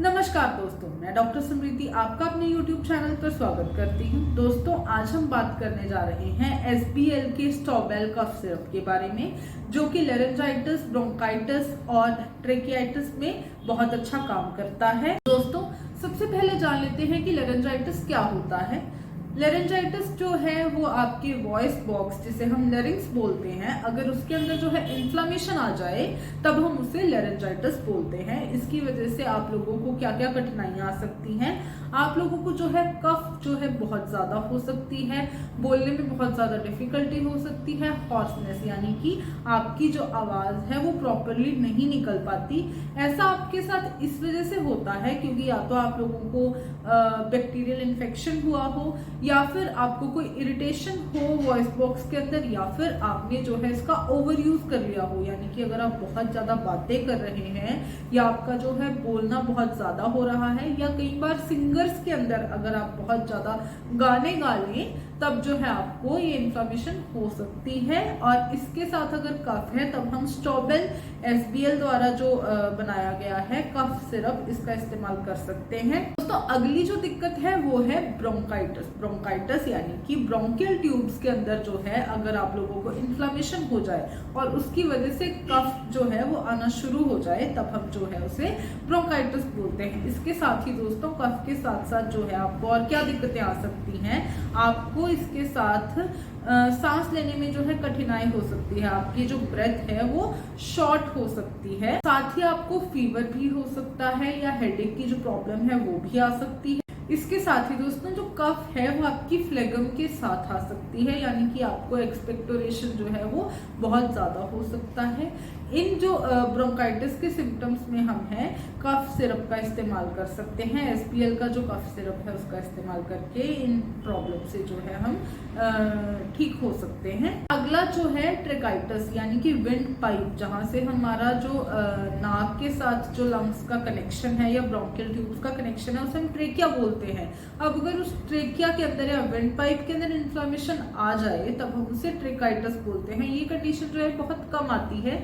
नमस्कार दोस्तों, मैं डॉक्टर स्मृति आपका अपने YouTube चैनल पर स्वागत करती हूं। दोस्तों, आज हम बात करने जा रहे हैं SBL के स्टॉबेल कफ सिरप के बारे में, जो कि लेरेंजाइटिस, ब्रोंकाइटिस और ट्रेकियाइटिस में बहुत अच्छा काम करता है। दोस्तों, सबसे पहले जान लेते हैं कि लेरेंजाइटिस क्या होता है। लेरेंजाइटिस जो है वो आपके वॉइस बॉक्स, जिसे हम लेरिंग्स बोलते हैं, अगर उसके अंदर जो है इन्फ्लामेशन आ जाए तब हम उसे लेरेंजाइटिस बोलते हैं। इसकी वजह से आप लोगों को क्या क्या कठिनाइयां आ सकती हैं। आप लोगों को जो है कफ जो है बहुत ज्यादा हो सकती है, बोलने में बहुत ज्यादा डिफिकल्टी हो सकती है, हॉर्सनेस यानी कि आपकी जो आवाज है वो प्रॉपरली नहीं निकल पाती। ऐसा आपके साथ इस वजह से होता है क्योंकि या तो आप लोगों को बैक्टीरियल इन्फेक्शन हुआ हो, या फिर आपको कोई इरिटेशन हो वॉइस बॉक्स के अंदर, या फिर आपने जो है इसका ओवर यूज कर लिया हो। यानी कि अगर आप बहुत ज्यादा बातें कर रहे हैं या आपका जो है बोलना बहुत ज्यादा हो रहा है, या कई बार सिंगर्स के अंदर अगर आप बहुत ज्यादा गाने गा लें तब जो है आपको ये इन्फ्लेमेशन हो सकती है। और इसके साथ अगर कफ है तब हम स्टॉबेल SBL द्वारा जो बनाया गया है कफ सिरप, इसका इस्तेमाल कर सकते हैं। दोस्तों, अगली जो दिक्कत है वो है ब्रोंकाइटिस। ब्रोंकाइटिस यानी कि ब्रोंकियल ट्यूब्स के अंदर जो है अगर आप लोगों को इन्फ्लेमेशन हो जाए और उसकी वजह से कफ जो है वो आना शुरू हो जाए, तब हम जो है उसे ब्रोंकाइटिस बोलते हैं। इसके साथ ही दोस्तों, कफ के साथ साथ जो है आपको और क्या दिक्कतें आ सकती हैं। आपको इसके साथ सांस लेने में जो है कठिनाई हो सकती है, आपकी जो ब्रेथ है वो शॉर्ट हो सकती है, साथ ही आपको फीवर भी हो सकता है या हेडेक की जो प्रॉब्लम है वो भी आ सकती है। इसके साथ ही दोस्तों, जो कफ है वो आपकी फ्लेगम के साथ आ सकती है, यानी कि आपको एक्सपेक्टोरेशन जो है वो बहुत ज्यादा हो सकता है। इन जो ब्रोंकाइटिस के सिम्टम्स में हम हैं कफ सिरप का इस्तेमाल कर सकते हैं। SBL का जो कफ सिरप है उसका इस्तेमाल करके इन प्रॉब्लम से जो है हम ठीक हो सकते हैं। अगला जो है ट्रेकाइटिस यानी कि विंड पाइप, जहां से हमारा जो नाक के साथ जो लंग्स का कनेक्शन है या ब्रोंकियल ट्यूब्स का कनेक्शन है उसे हम ट्रेकिया बोलते हैं। अब अगर उस ट्रेकिया के अंदर या विंड पाइप के अंदर इन्फ्लेमेशन आ जाए तब हम उसे ट्रेकाइटिस बोलते हैं। ये कंडीशन जो है बहुत कम आती है,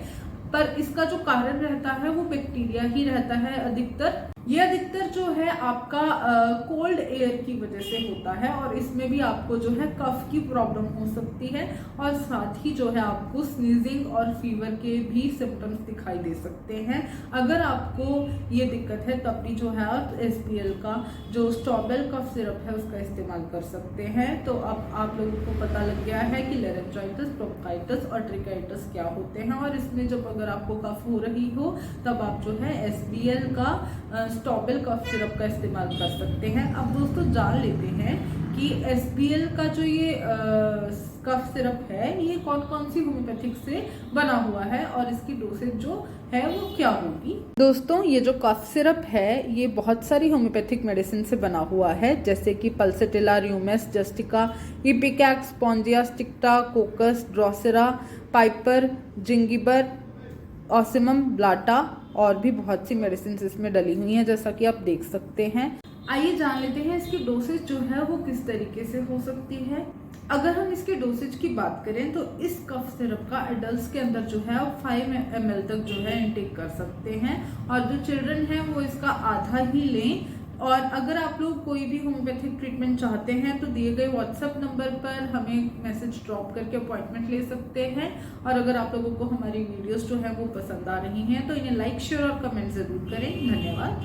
पर इसका जो कारण रहता है वो बैक्टीरिया ही रहता है अधिकतर। ये अधिकतर जो है आपका कोल्ड एयर की वजह से होता है, और इसमें भी आपको जो है कफ की प्रॉब्लम हो सकती है, और साथ ही जो है आपको स्नीजिंग और फीवर के भी सिम्टम्स दिखाई दे सकते हैं। अगर आपको ये दिक्कत है तब भी जो है आप SBL का जो स्टॉबेल कफ सिरप है उसका इस्तेमाल कर सकते हैं। तो अब आप लोगों को पता लग गया है कि लेरेंजाइटिस, ब्रोंकाइटिस और ट्रेकाइटिस क्या होते हैं, और इसमें जब अगर आपको कफ हो रही हो तब आप जो है SBL का स्टॉबेल कफ सिरप का इस्तेमाल कर सकते हैं। अब दोस्तों, जान लेते हैं कि SBL का जो ये कफ सिरप है ये कौन कौन सी होम्योपैथिक से बना हुआ है और इसकी डोसेज जो है वो क्या होगी। दोस्तों, ये जो कफ सिरप है ये बहुत सारी होम्योपैथिक मेडिसिन से बना हुआ है, जैसे कि pulsatilla, rumex, justicia, ipecacs, spongia, sticta, coccus, drosera, piper, zingiber, ocimum, blatta और भी बहुत सी मेडिसिन इसमें डली हुई हैं, जैसा कि आप देख सकते हैं। आइए जान लेते हैं इसकी डोसेज जो है वो किस तरीके से हो सकती है। अगर हम इसके डोसेज की बात करें तो इस कफ सिरप का एडल्ट्स के अंदर जो है 5 ml तक जो है इनटेक कर सकते हैं, और जो चिल्ड्रन है वो इसका आधा ही लें। और अगर आप लोग कोई भी होम्योपैथिक ट्रीटमेंट चाहते हैं तो दिए गए WhatsApp नंबर पर हमें मैसेज ड्रॉप करके अपॉइंटमेंट ले सकते हैं। और अगर आप लोगों को हमारी वीडियोस जो है वो पसंद आ रही हैं तो इन्हें लाइक, शेयर और कमेंट जरूर करें। धन्यवाद।